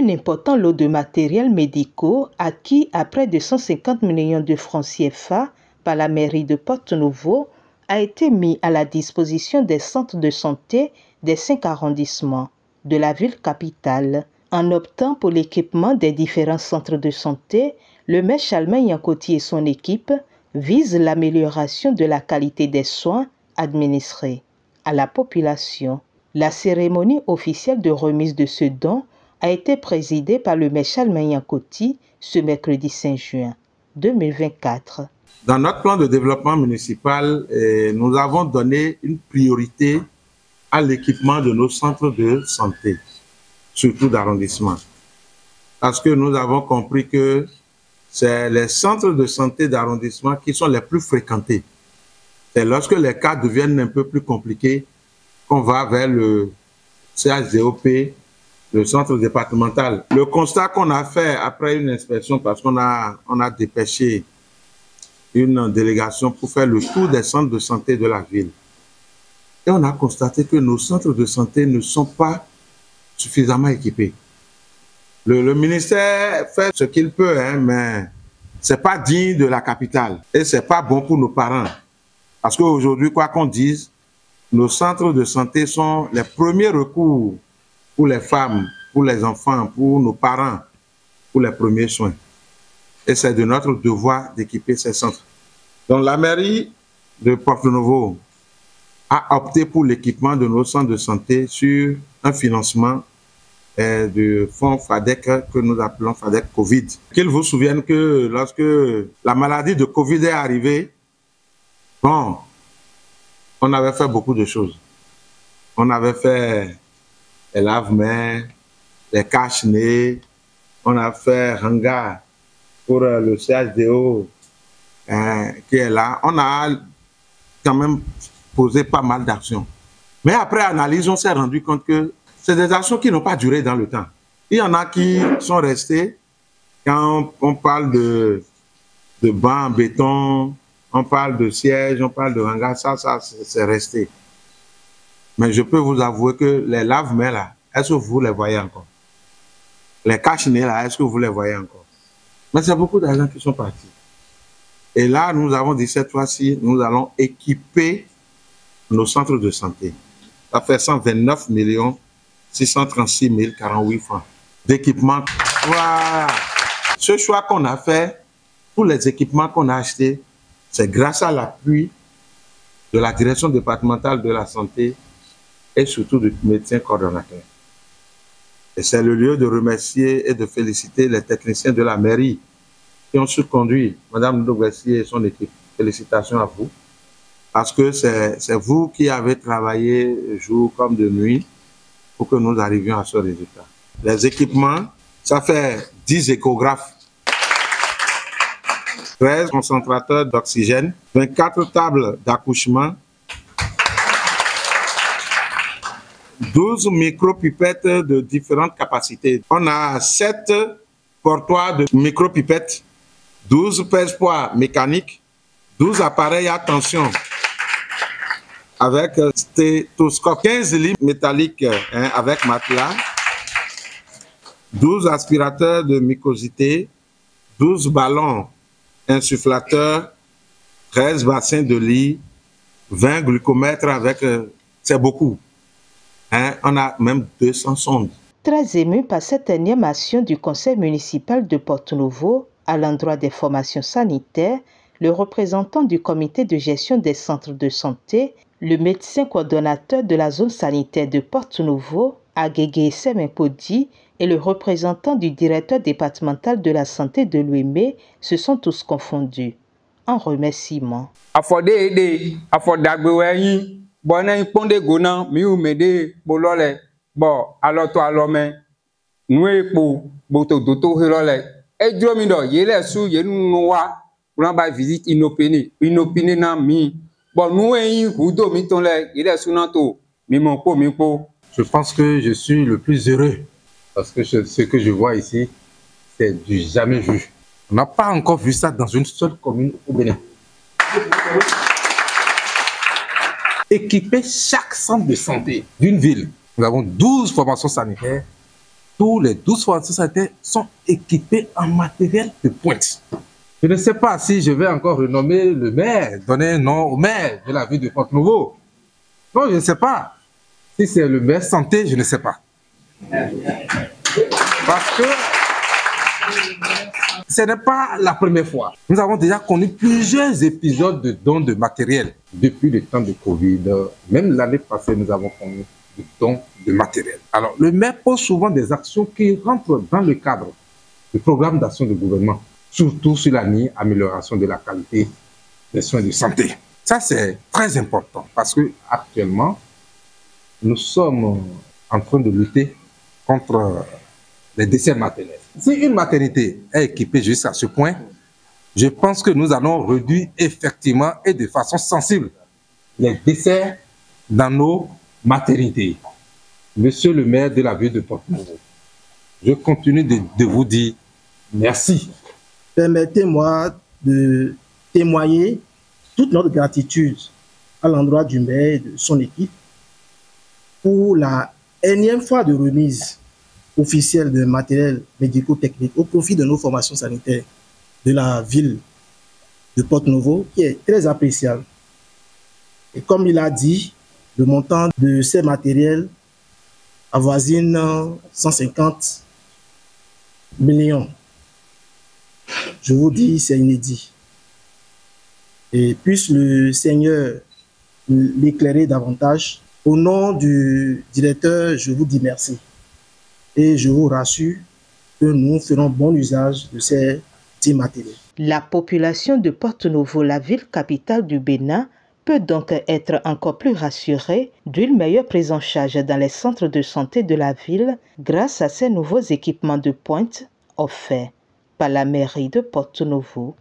Un important lot de matériels médicaux acquis à près de 150 millions de francs CFA par la mairie de Porto-Novo a été mis à la disposition des centres de santé des 5 arrondissements de la ville capitale. En optant pour l'équipement des différents centres de santé, le maire Charlemagne Yankoti et son équipe visent l'amélioration de la qualité des soins administrés à la population. La cérémonie officielle de remise de ce don a été présidée par le maire Charlemagne Yankoti ce mercredi 5 juin 2024. Dans notre plan de développement municipal, nous avons donné une priorité à l'équipement de nos centres de santé, surtout d'arrondissement. Parce que nous avons compris que c'est les centres de santé d'arrondissement qui sont les plus fréquentés. C'est lorsque les cas deviennent un peu plus compliqués qu'on va vers le CHDOP, le centre départemental. Le constat qu'on a fait après une inspection, parce qu'on a dépêché une délégation pour faire le tour des centres de santé de la ville. Et on a constaté que nos centres de santé ne sont pas suffisamment équipés. Le ministère fait ce qu'il peut, hein, mais ce n'est pas digne de la capitale. Et ce n'est pas bon pour nos parents. Parce qu'aujourd'hui, quoi qu'on dise, nos centres de santé sont les premiers recours pour les femmes, pour les enfants, pour nos parents, pour les premiers soins. Et c'est de notre devoir d'équiper ces centres. Donc la mairie de Porto-Novo a opté pour l'équipement de nos centres de santé sur un financement du fonds FADEC que nous appelons FADEC Covid. Qu'il vous souvienne que lorsque la maladie de Covid est arrivée, bon, on avait fait beaucoup de choses. On avait fait les lave-mains, les cache-nez, on a fait hangar pour le CHDO qui est là. On a quand même posé pas mal d'actions. Mais après analyse, on s'est rendu compte que c'est des actions qui n'ont pas duré dans le temps. Il y en a qui sont restées. Quand on parle de bancs en béton, on parle de sièges, on parle de hangar, ça c'est resté. Mais je peux vous avouer que les lave-mains là, est-ce que vous les voyez encore? Les cache-nez là, est-ce que vous les voyez encore? Mais c'est beaucoup d'argent qui sont partis. Et là, nous avons dit cette fois-ci, nous allons équiper nos centres de santé. Ça fait 129 636 048 francs d'équipement. Voilà. Ce choix qu'on a fait, tous les équipements qu'on a achetés, c'est grâce à l'appui de la direction départementale de la santé et surtout du médecin coordonnateur. Et c'est le lieu de remercier et de féliciter les techniciens de la mairie qui ont su conduire Mme Ndogwessi et son équipe. Félicitations à vous. Parce que c'est vous qui avez travaillé jour comme de nuit pour que nous arrivions à ce résultat. Les équipements, ça fait 10 échographes, 13 concentrateurs d'oxygène, 24 tables d'accouchement, 12 micropipettes de différentes capacités. On a 7 portoirs de micropipettes, 12 pèse-poids mécaniques, 12 appareils à tension avec stéthoscope, 15 lits métalliques avec matelas, 12 aspirateurs de mucosité, 12 ballons insufflateurs, 13 bassins de lit, 20 glucomètres avec... c'est beaucoup. On a même 200 sondes. Très ému par cette animation du conseil municipal de Porto-Novo à l'endroit des formations sanitaires, le représentant du comité de gestion des centres de santé, le médecin coordonnateur de la zone sanitaire de Porto-Novo, Agege Semempodi, et le représentant du directeur départemental de la santé de l'UEME se sont tous confondus en remerciements. Je pense que je suis le plus heureux parce que ce que je vois ici, c'est du jamais vu. On n'a pas encore vu ça dans une seule commune au Bénin. Équiper chaque centre de santé d'une ville. Nous avons 12 formations sanitaires tous les 12 formations sanitaires sont équipés en matériel de pointe. Je ne sais pas si je vais encore renommer le maire, donner un nom au maire de la ville de Porto-Novo. Non, je ne sais pas. Si c'est le maire santé, je ne sais pas. Parce que ce n'est pas la première fois. Nous avons déjà connu plusieurs épisodes de dons de matériel depuis le temps de Covid. Même l'année passée, nous avons connu des dons de matériel. Alors, le maire pose souvent des actions qui rentrent dans le cadre du programme d'action du gouvernement, surtout sur la ligne amélioration de la qualité des soins de santé. Ça, c'est très important parce que actuellement, nous sommes en train de lutter contre les décès maternels. Si une maternité est équipée jusqu'à ce point, je pense que nous allons réduire effectivement et de façon sensible les décès dans nos maternités. Monsieur le maire de la ville de Porto-Novo, je continue de vous dire merci. Permettez-moi de témoigner toute notre gratitude à l'endroit du maire et de son équipe pour la énième fois de remise officielle de matériel médico-technique au profit de nos formations sanitaires de la ville de Porto-Novo, qui est très appréciable. Et comme il a dit, le montant de ces matériels avoisine 150 millions. Je vous dis, c'est inédit. Et puisse le Seigneur l'éclairer davantage. Au nom du directeur, je vous dis merci. Et je vous rassure que nous ferons bon usage de ces petits matériels. La population de Porto-Novo, la ville capitale du Bénin, peut donc être encore plus rassurée d'une meilleure prise en charge dans les centres de santé de la ville grâce à ces nouveaux équipements de pointe offerts par la mairie de Porto-Novo.